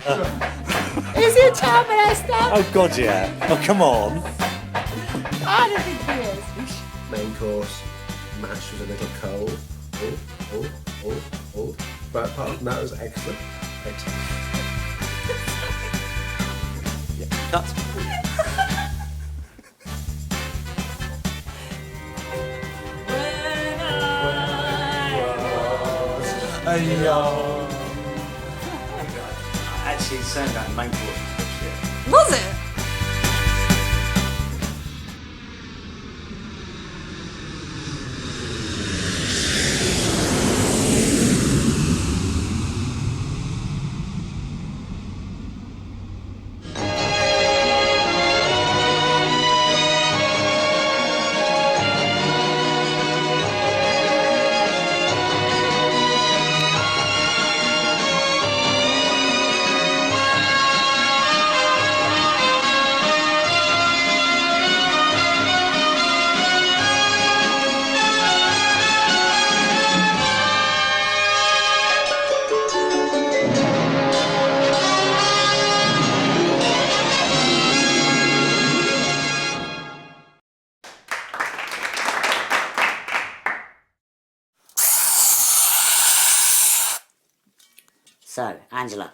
Is he a child molester? Oh God, yeah. Oh come on. I don't think he is. Main course, mash was a little cold. But apart from that, it was excellent. Excellent. Yeah. Cut. Actually, saying that main course was good shit. Was it? So, Angela,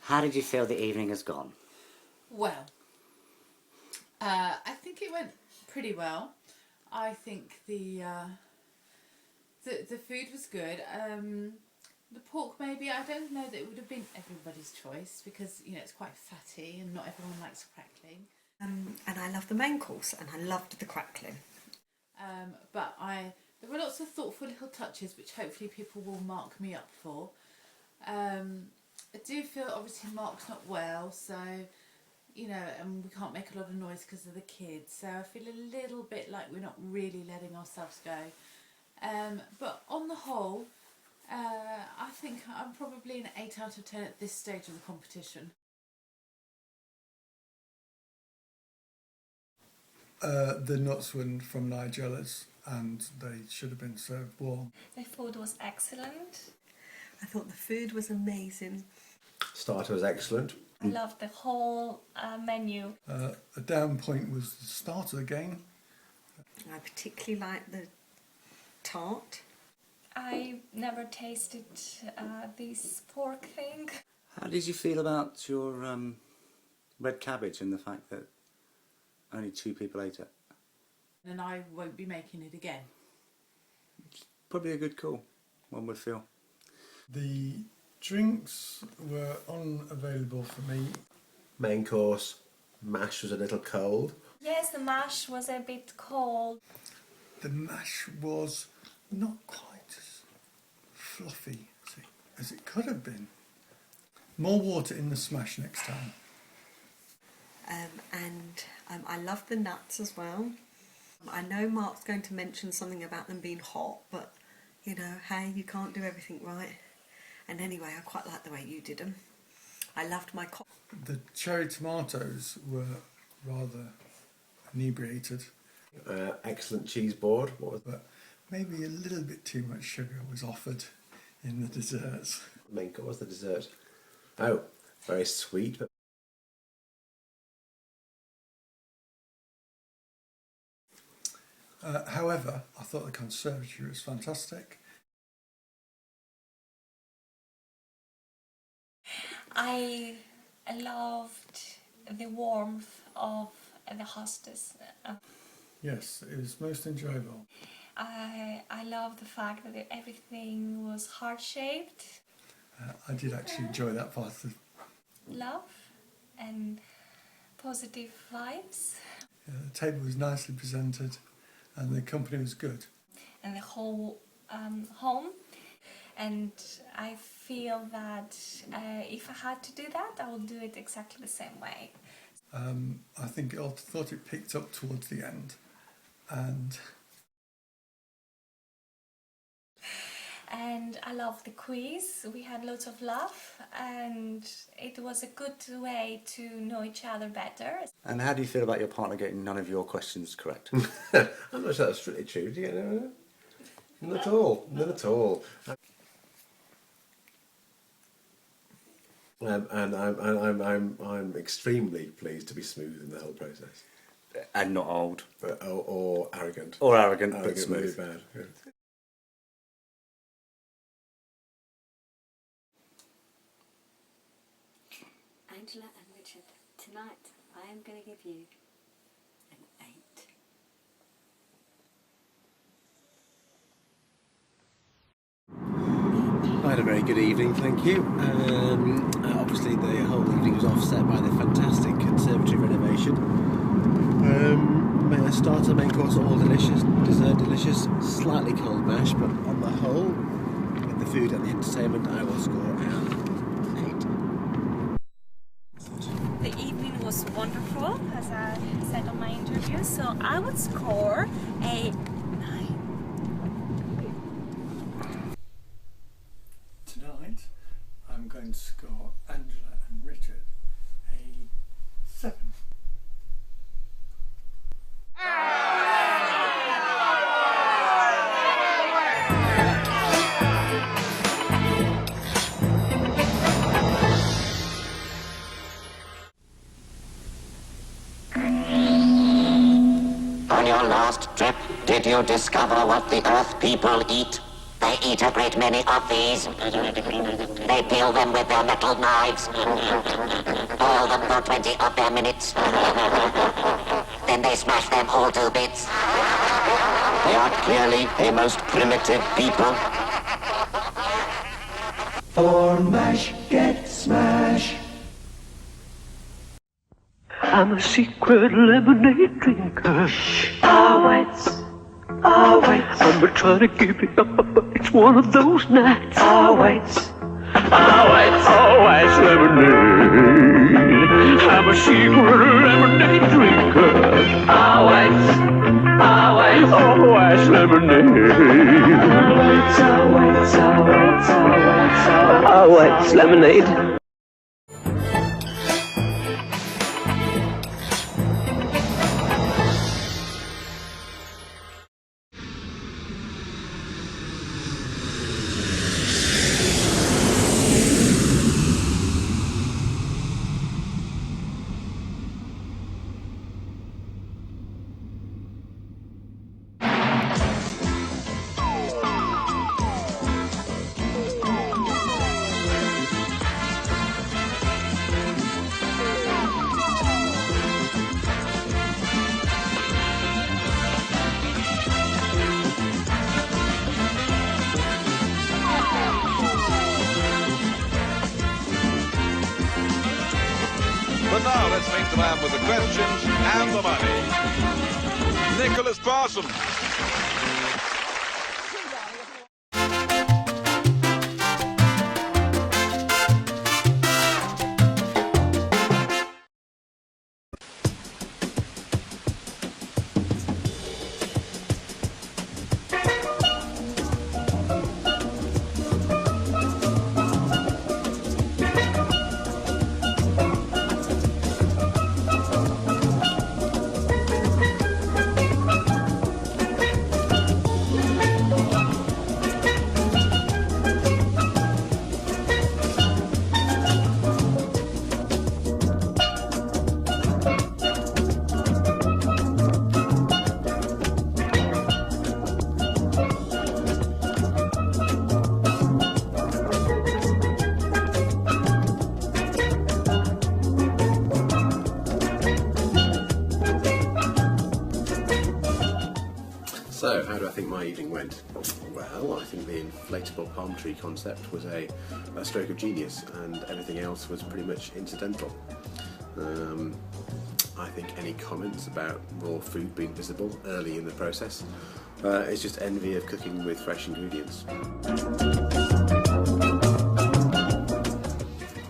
how did you feel the evening has gone? Well, I think it went pretty well. I think the food was good. The pork, maybe, I don't know that it would have been everybody's choice because, you know, it's quite fatty and not everyone likes crackling. And I loved the main course and I loved the crackling. But there were lots of thoughtful little touches which hopefully people will mark me up for. I do feel obviously Mark's not well, so, you know, and we can't make a lot of noise because of the kids, so I feel a little bit like we're not really letting ourselves go. But on the whole, I think I'm probably an 8 out of 10 at this stage of the competition. The nuts were from Mangela's and they should have been served warm. The food was excellent. I thought the food was amazing. Starter was excellent. I loved the whole menu. A down point was the starter again. I particularly liked the tart. I never tasted this pork thing. How did you feel about your red cabbage and the fact that only 2 people ate it? And I won't be making it again. Probably a good call, one would feel. The drinks were unavailable for me. Main course, mash was a little cold. Yes, the mash was a bit cold. The mash was not quite as fluffy as it could have been. More water in the smash next time. I loved the nuts as well. I know Mark's going to mention something about them being hot, but, you know, hey, you can't do everything right. And anyway, I quite like the way you did them. I loved my The cherry tomatoes were rather inebriated. Excellent cheese board. But maybe a little bit too much sugar was offered in the desserts. Main course, the dessert. Oh, very sweet. However, I thought the conservatory was fantastic. I loved the warmth of the hostess. Yes, it was most enjoyable. I love the fact that everything was heart-shaped. I did actually enjoy that part of Love and positive vibes. the table was nicely presented and the company was good. And the whole home. And I feel that if I had to do that, I would do it exactly the same way. I think I thought it picked up towards the end, and I love the quiz. We had lots of laugh and it was a good way to know each other better. And how do you feel about your partner getting none of your questions correct? I'm not sure that's really true. Do you know? Not at all. Not at all. And I'm extremely pleased to be smooth in the whole process. And not old. Or arrogant. Or arrogant, but Arrogant would be smooth. bad. Yeah. Angela and Richard, tonight I am going to give you an 8. I had a very good evening, thank you. Obviously the whole evening was offset by the fantastic conservatory renovation. Starter, main course, all delicious, dessert delicious, slightly cold mash, but on the whole, with the food and the entertainment, I will score an 8. The evening was wonderful, as I said on my interview, so I would score a 9. Tonight, I'm going to score Angela and Richard a 7. On your last trip, did you discover what the Earth people eat? They eat a great many of these. They peel them with their metal knives. Boil them for 20 of their minutes. Then they smash them all to bits. They are clearly a most primitive people. For mash, get smash. I'm a secret lemonade drinker. Always. I'm trying to give it up, but it's one of those nights. Always lemonade. I'm a secret lemonade drinker. Always lemonade. Always lemonade. But now let's meet the man with the questions and the money. Nicholas Parson. So, how do I think my evening went? Well, I think the inflatable palm tree concept was a stroke of genius, and everything else was pretty much incidental. I think any comments about raw food being visible early in the process is just envy of cooking with fresh ingredients.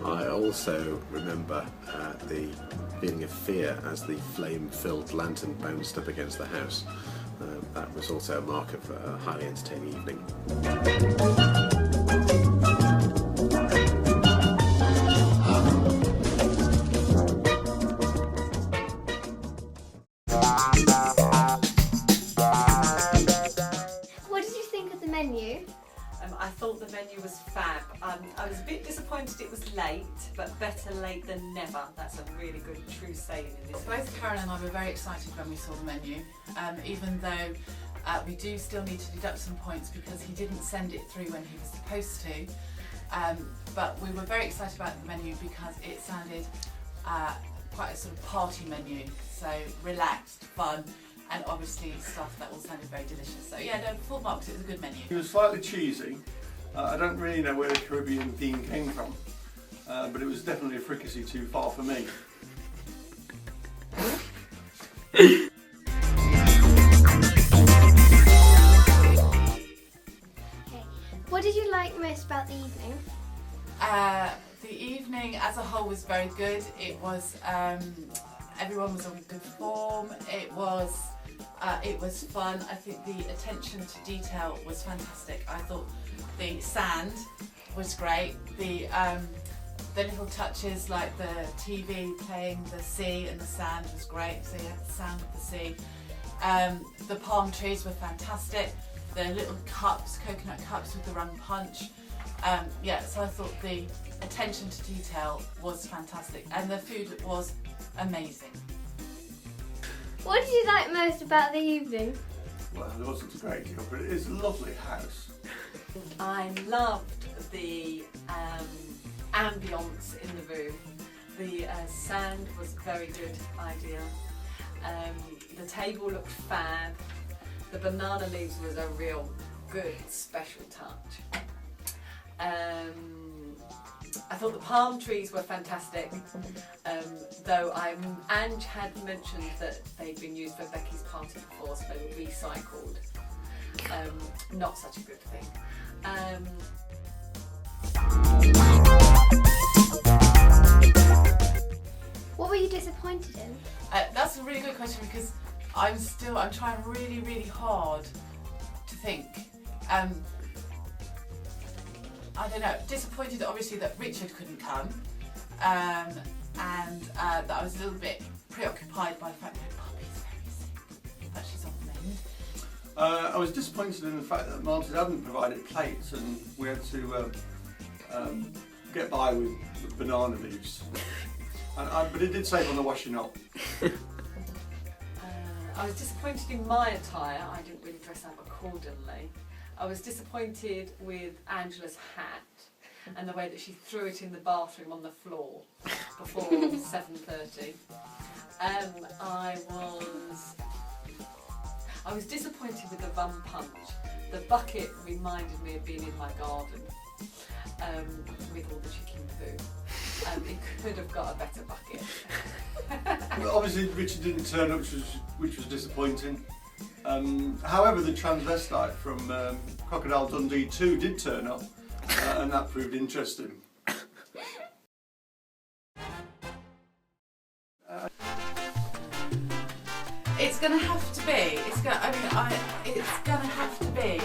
I also remember the feeling of fear as the flame-filled lantern bounced up against the house. That was also a mark of a highly entertaining evening. What did you think of the menu? I thought the menu was fab. I was a bit disappointed disappointed it was late, but better late than never. That's a really good true saying in this. Both Karen and I were very excited when we saw the menu, even though we do still need to deduct some points because he didn't send it through when he was supposed to. But we were very excited about the menu because it sounded quite a sort of party menu, so relaxed, fun, and obviously stuff that all sounded very delicious. So yeah, no, full marks, it was a good menu. It was slightly cheesy. I don't really know where the Caribbean theme came from, but it was definitely a fricassee too far for me. What did you like most about the evening? The evening as a whole was very good. It was everyone was on good form. It was fun. I think the attention to detail was fantastic. I thought the sand was great. The little touches like the TV playing the sea and the sand was great. So you had the sound of the sea. The palm trees were fantastic. The little cups, coconut cups with the rum punch. Yeah, so I thought the attention to detail was fantastic and the food was amazing. What did you like most about the evening? Well, there wasn't a great deal, but it is a lovely house. I loved the ambience in the room. The sand was a very good idea. The table looked fab. The banana leaves was a real good special touch. I thought the palm trees were fantastic, though Ange had mentioned that they'd been used for Becky's party before, so they were recycled. Not such a good thing. What were you disappointed in? That's a really good question because I'm trying really, really hard to think. I don't know, disappointed obviously that Richard couldn't come, and that I was a little bit preoccupied by the fact that Poppy's very sick, that she's on the mend. I was disappointed in the fact that Martin hadn't provided plates and we had to get by with banana leaves. But it did save on the washing up. I was disappointed in my attire. I didn't really dress up accordingly. I was disappointed with Angela's hat and the way that she threw it in the bathroom on the floor before 7:30. I was disappointed with the rum punch. The bucket reminded me of being in my garden with all the chicken poo. It could have got a better bucket. Well, obviously Richard didn't turn up, which was disappointing. However, the transvestite from Crocodile Dundee 2 did turn up, and that proved interesting. It's going to have to be. It's going to have to be.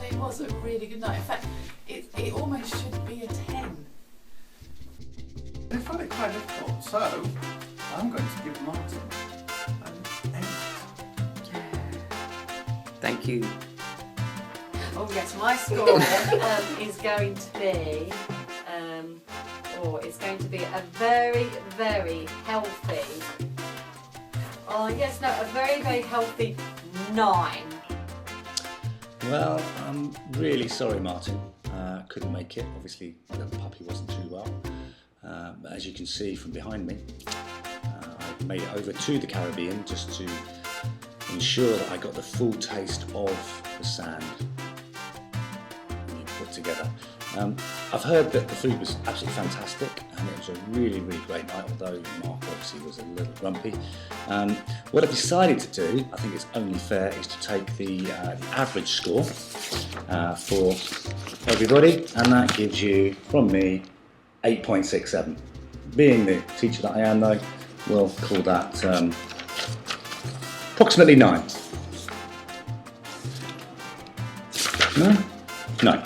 It was a really good night. In fact, it almost should be a 10. I found it quite difficult, so I'm going to give Martin an 8. Thank you. Oh yes, my score is going to be, it's going to be a very, very healthy, a very, very healthy 9. Well, I'm really sorry, Martin. Couldn't make it. Obviously, the puppy wasn't too well. But as you can see from behind me, I made it over to the Caribbean just to ensure that I got the full taste of the sand you put together. I've heard that the food was absolutely fantastic and it was a really, really great night, although Mark obviously was a little grumpy. What I've decided to do, I think it's only fair, is to take the average score for everybody, and that gives you, from me, 8.67. Being the teacher that I am though, we'll call that approximately 9. No? No.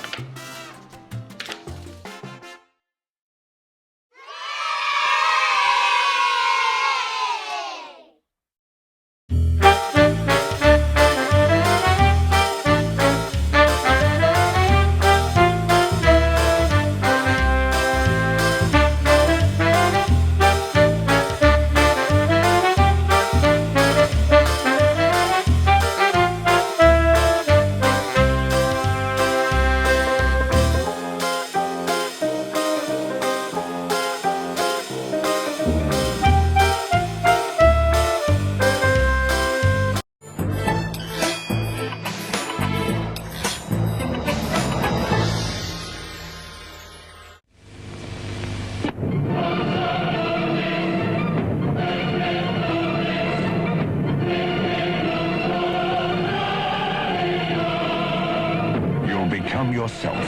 Become yourself.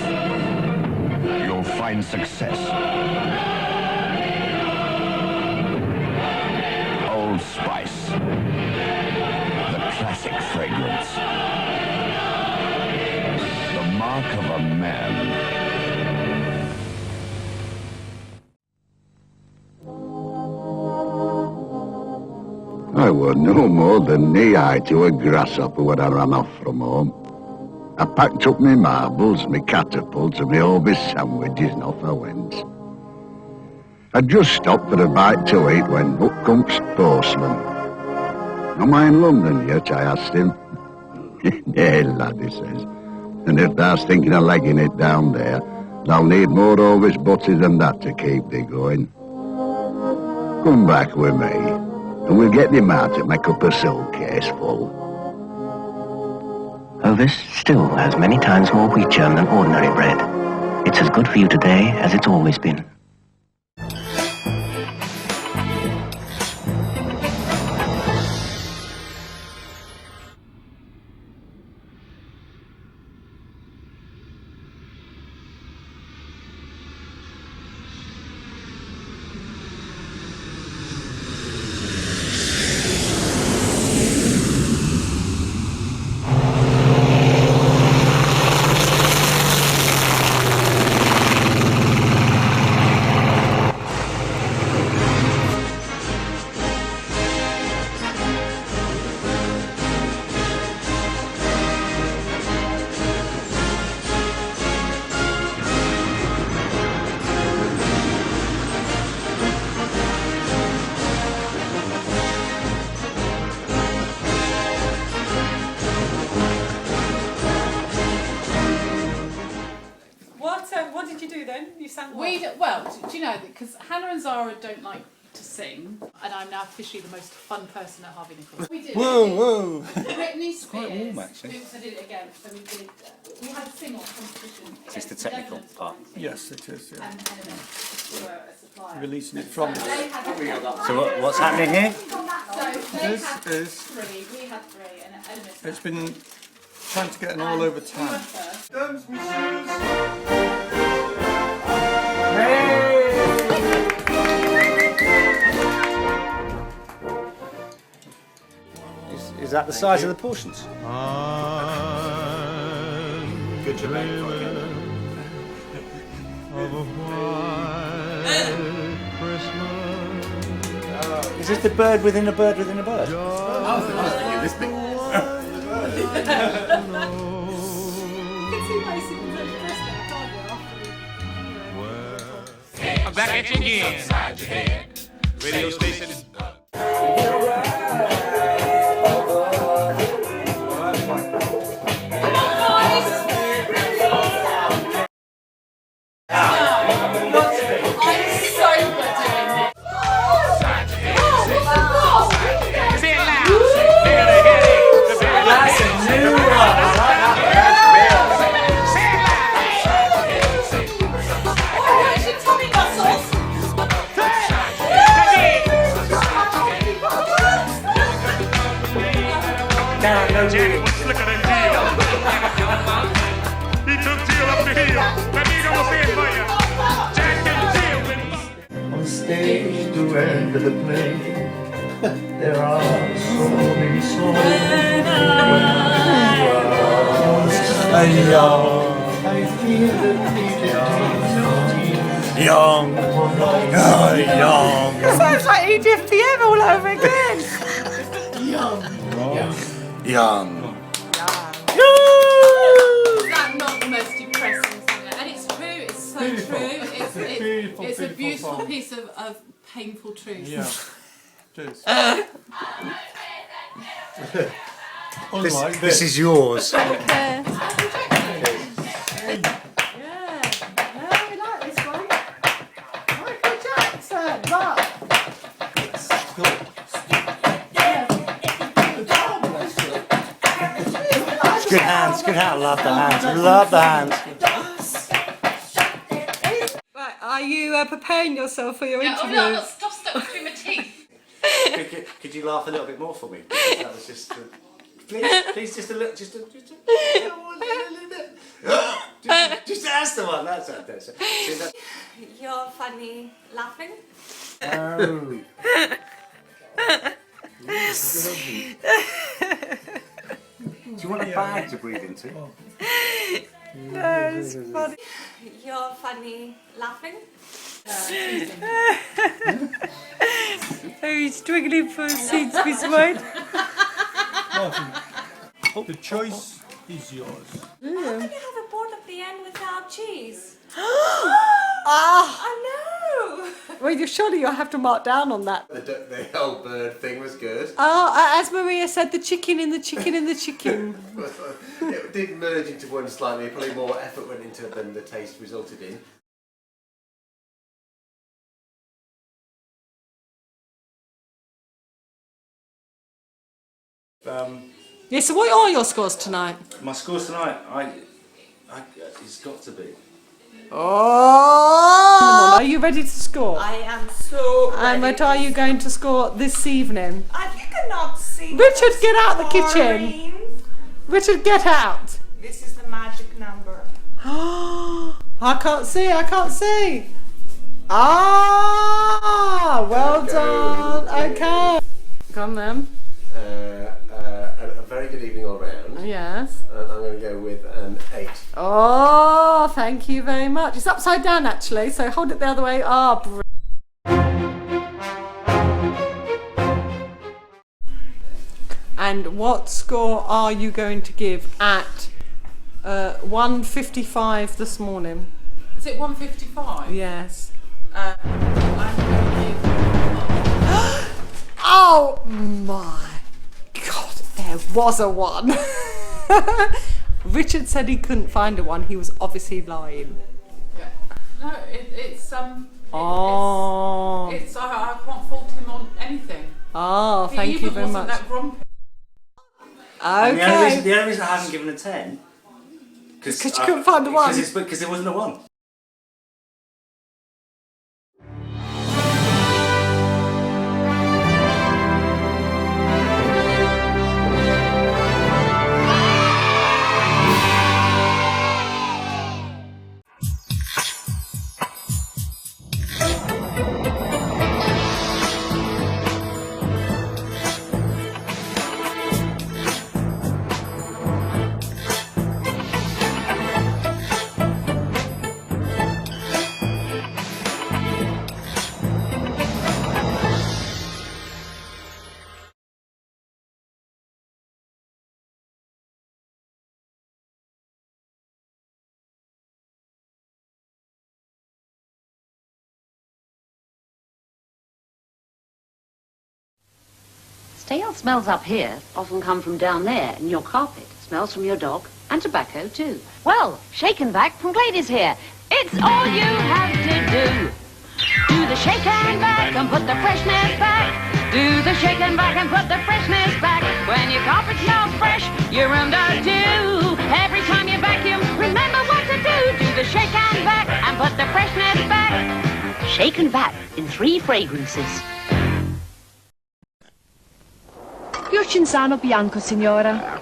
You'll find success. Old Spice. The classic fragrance. The mark of a man. I were no more than knee-high to a grasshopper when I ran off from home. I packed up my marbles, my catapults and my Orbis sandwiches and off I went. I just stopped for a bite to eat when up comes postman. Am I in London yet? I asked him. Nay, lad, he says. And if thou's thinking of legging it down there, they'll need more Orbis butters than that to keep thee going. Come back with me, and we'll get him out to make up a suitcase full. Ovis still has many times more wheat germ than ordinary bread. It's as good for you today as it's always been. What did you do then? You sang what? Do you know, because Hannah and Zara don't like to sing, and I'm now officially the most fun person at Harvey Nics. We did. Whoa. Britney Spears. Quite warm, actually. We also did it again. So we had a sing-off competition. Is this the technical part? Yes, it is. Yeah. And Elements were a supplier. Releasing it from. So what's happening here? So they had three, we had three, and Elements. It's been trying to get an all over town. Is that the size of the portions? Good Is this the bird within a bird within a bird? I was thinking this bit. I'm back at you again. Radio station. Jack was slicker than Jill. He took Jill up the hill. Let me go say it for you. Jack and Jill. On stage to end the play, there are so many songs. I feel the beat young. It sounds like EDFPM all over again. Young. Is that not the most depressing thing? And it's true, it's so true. It's a beautiful piece of painful truth. Yeah. Cheers. This is yours. Yeah, we like this one. Michael Jackson, look. Good hands, good hands. Love the hands, love the hands. Right, are you preparing yourself for your interview? Oh no, I've got stuff stuck between my teeth. Could you laugh a little bit more for me? Because that was just, please, just a little, just a little bit. the one. That's it. See that? You're funny laughing. Oh. Do you want a bag to breathe into? That's funny. You're funny laughing. Oh, he's struggling for seeds to be swayed. The choice is yours. How can you have a board at the end without cheese? Ah! I know! Well, surely you'll have to mark down on that. The whole bird thing was good. Oh, as Maria said, the chicken in the chicken in the chicken. It did merge into one slightly. Probably more effort went into it than the taste resulted in. Yeah, so what are your scores tonight? My scores tonight, it's got to be. Oh! Are you ready to score? I am so ready. And what are you going to score this evening? You cannot see. Richard, get out the kitchen! Richard, get out! This is the magic number. I can't see. Ah! Well done. Okay. Come then. A very good evening all round. Yes. And I'm going to go with an 8. Oh, thank you very much. It's upside down actually, so hold it the other way. Ah, And what score are you going to give at 1:55 this morning? Is it 1:55? Yes. I'm going to give... Oh my God, there was a 1. Richard said he couldn't find a 1. He was obviously lying. Yeah. No, it's Oh. I can't fault him on anything. Oh, thank you very much. He even wasn't that grumpy. Okay. The only reason I haven't given a 10 because you couldn't find the 1. Because there wasn't a 1. Stale smells up here often come from down there in your carpet. Smells from your dog and tobacco too. Well, Shake and Vac from Glade is here. It's all you have to do. Do the shake and vac and put the freshness back. Do the shake and vac and put the freshness back. When your carpet smells fresh, your room does too. Every time you vacuum, remember what to do. Do the shake and vac and put the freshness back. Shake and Vac in 3 fragrances. Più cinzano bianco, signora.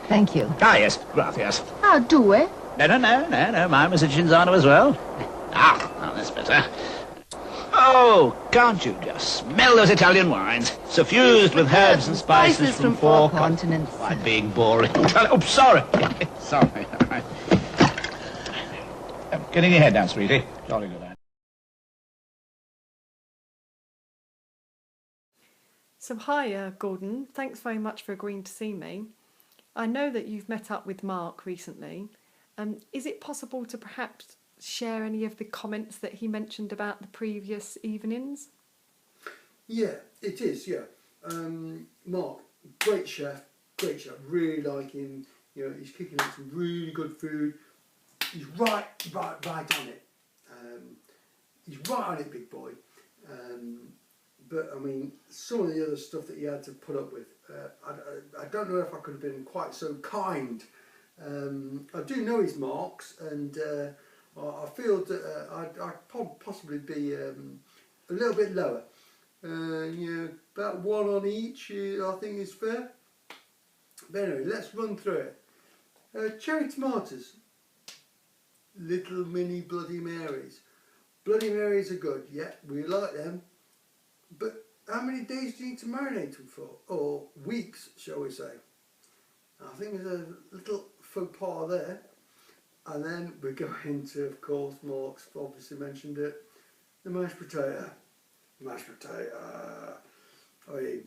Thank you. Ah, yes, gracias. Ah, 2. No, mine was a Cinzano as well. Ah, that's better. Oh, can't you just smell those Italian wines? Suffused with herbs and spices from 4 continents. I'm being boring. Oh, sorry. Sorry. Getting your head down, sweetie. Jolly good. So hi, Gordon. Thanks very much for agreeing to see me. I know that you've met up with Mark recently. Is it possible to perhaps share any of the comments that he mentioned about the previous evenings? Yeah, it is, yeah. Mark, great chef, really like him. You know, he's cooking up some really good food. He's right on it. He's right on it, big boy. But I mean, some of the other stuff that he had to put up with, I don't know if I could have been quite so kind. I do know his marks, and I feel that I'd possibly be a little bit lower. You know, about 1 on each, I think is fair. But anyway, let's run through it. Cherry tomatoes. little mini Bloody Marys. Bloody Marys are good, yeah, we like them. But how many days do you need to marinate them for? Or weeks, shall we say? I think there's a little faux pas there. And then we go into, of course, Mark's obviously mentioned it, the mashed potato. Mashed potato. I mean,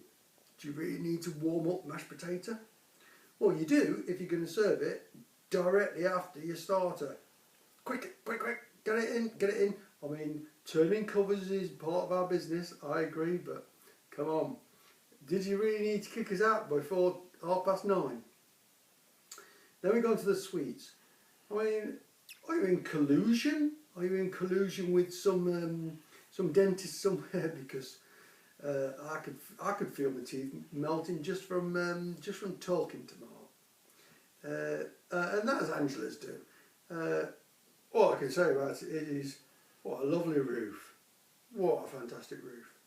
do you really need to warm up mashed potato? Well, you do if you're going to serve it directly after your starter. Quick, quick, quick, get it in, get it in. I mean, turning covers is part of our business, I agree, but come on. Did you really need to kick us out before 9:30? Then we go on to the sweets. I mean, are you in collusion? Are you in collusion with some dentist somewhere? Because I could feel my teeth melting just from talking to Mark. And that's Angela's do. All I can say about it is, what a lovely roof. What a fantastic roof.